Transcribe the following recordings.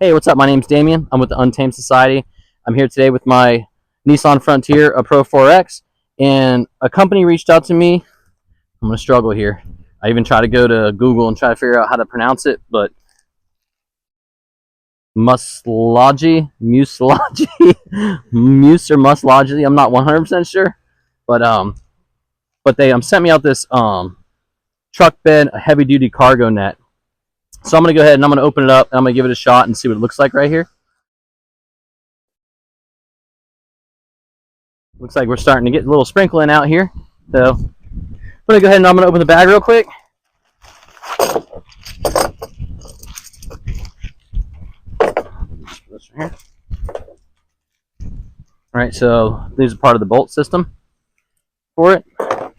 Hey, what's up? My name's Damien. I'm with the Untamed Society. I'm here today with my Nissan Frontier, a Pro-4X, and a company reached out to me. I'm going to struggle here. I even try to go to Google and try to figure out how to pronounce it, but Muslogy, Muse or Muslogy, I'm not 100% sure, but they sent me out this truck bed, a heavy-duty cargo net. So I'm going to go ahead and I'm going to open it up and I'm going to give it a shot and see what it looks like right here. Looks like we're starting to get a little sprinkling out here. So I'm going to go ahead and I'm going to open the bag real quick. This right here. Alright, so these are part of the bolt system for it. I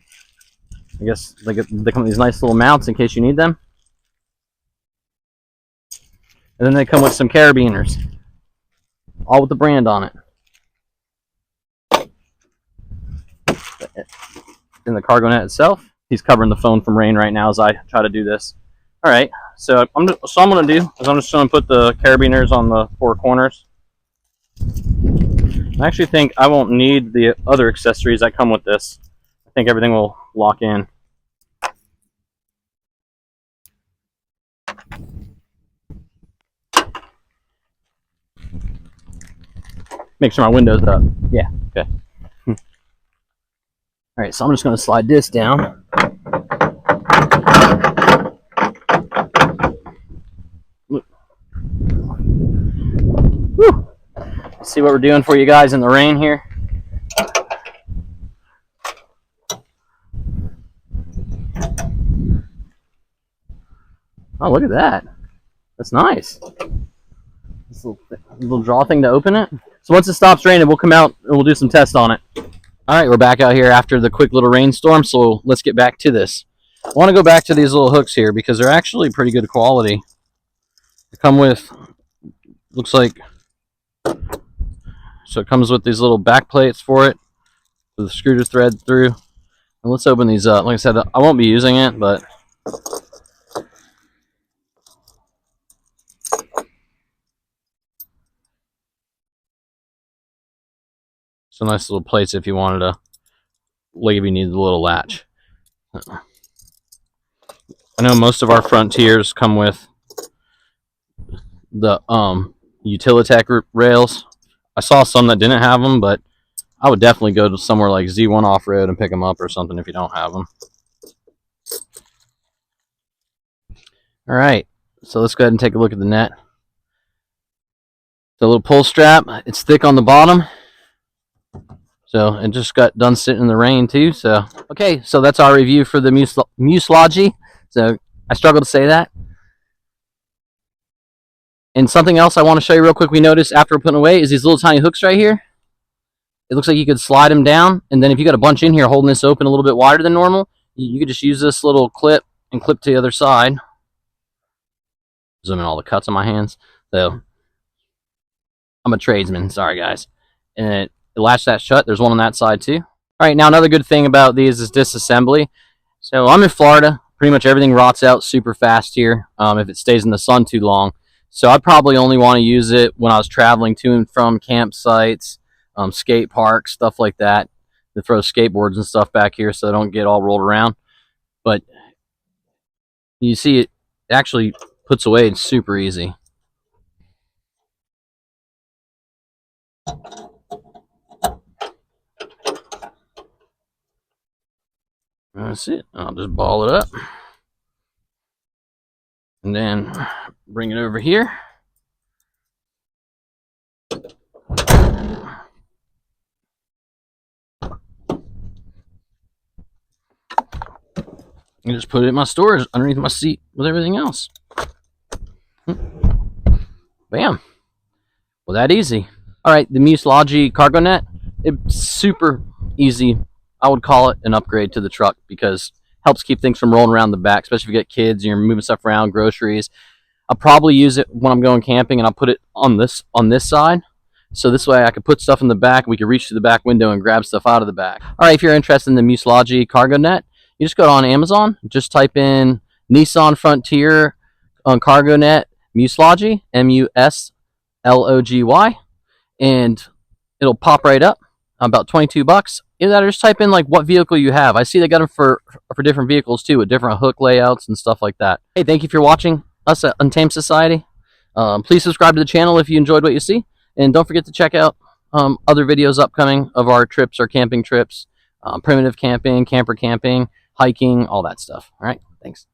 guess they come with these nice little mounts in case you need them. And then they come with some carabiners, all with the brand on it. In the cargo net itself, he's covering the phone from rain right now as I try to do this. All right, so I'm going to do is I'm just going to put the carabiners on the four corners. I actually think I won't need the other accessories that come with this. I think everything will lock in. Make sure my window's up. Yeah, okay. All right, so I'm just going to slide this down. Woo. Let's see what we're doing for you guys in the rain here. Oh, look at that. That's nice. This little draw thing to open it. So once it stops raining, we'll come out and we'll do some tests on it. All right, we're back out here after the quick little rainstorm, so let's get back to this. I want to go back to these little hooks here because they're actually pretty good quality. They come with, looks like, so it comes with these little back plates for it, with the screw to thread through. And let's open these up. Like I said, I won't be using it, but some nice little plates if you wanted to, like if you needed a little latch. I know most of our Frontiers come with the Utilitech rails. I saw some that didn't have them, but I would definitely go to somewhere like Z1 Off-Road and pick them up or something if you don't have them. All right, so let's go ahead and take a look at the net. The little pull strap, it's thick on the bottom. So it just got done sitting in the rain too. So okay, so that's our review for the Muslogy. So I struggle to say that. And something else I want to show you real quick we noticed after putting away is these little tiny hooks right here. It looks like you could slide them down, and then if you got a bunch in here holding this open a little bit wider than normal, you could just use this little clip and clip to the other side. Zoom in all the cuts on my hands. So I'm a tradesman, sorry guys. And it latch that shut. There's one on that side too. All right, now another good thing about these is disassembly. So I'm in Florida. Pretty much everything rots out super fast here if it stays in the sun too long. So I'd probably only want to use it when I was traveling to and from campsites, skate parks, stuff like that. To throw skateboards and stuff back here so they don't get all rolled around. But you see it actually puts away super easy. That's it. I'll just ball it up. And then bring it over here. And just put it in my storage underneath my seat with everything else. Bam. Well, that easy. All right, the Muslogy Cargo Net. It's super easy. I would call it an upgrade to the truck because it helps keep things from rolling around the back, especially if you get kids and you're moving stuff around, groceries. I'll probably use it when I'm going camping, and I'll put it on this side. So this way I could put stuff in the back. We could reach through the back window and grab stuff out of the back. All right, if you're interested in the Muslogy Cargo Net, you just go on Amazon. Just type in Nissan Frontier on Cargo Net Muslogy, LOGY, and it'll pop right up. About 22 bucks. Either that or just type in like what vehicle you have. I see they got them for different vehicles too, with different hook layouts and stuff like that. Hey, thank you for watching us at Untamed Society. Please subscribe to the channel if you enjoyed what you see, and don't forget to check out other videos upcoming of our trips, our camping trips, primitive camping, camper camping, hiking, all that stuff. All right, thanks.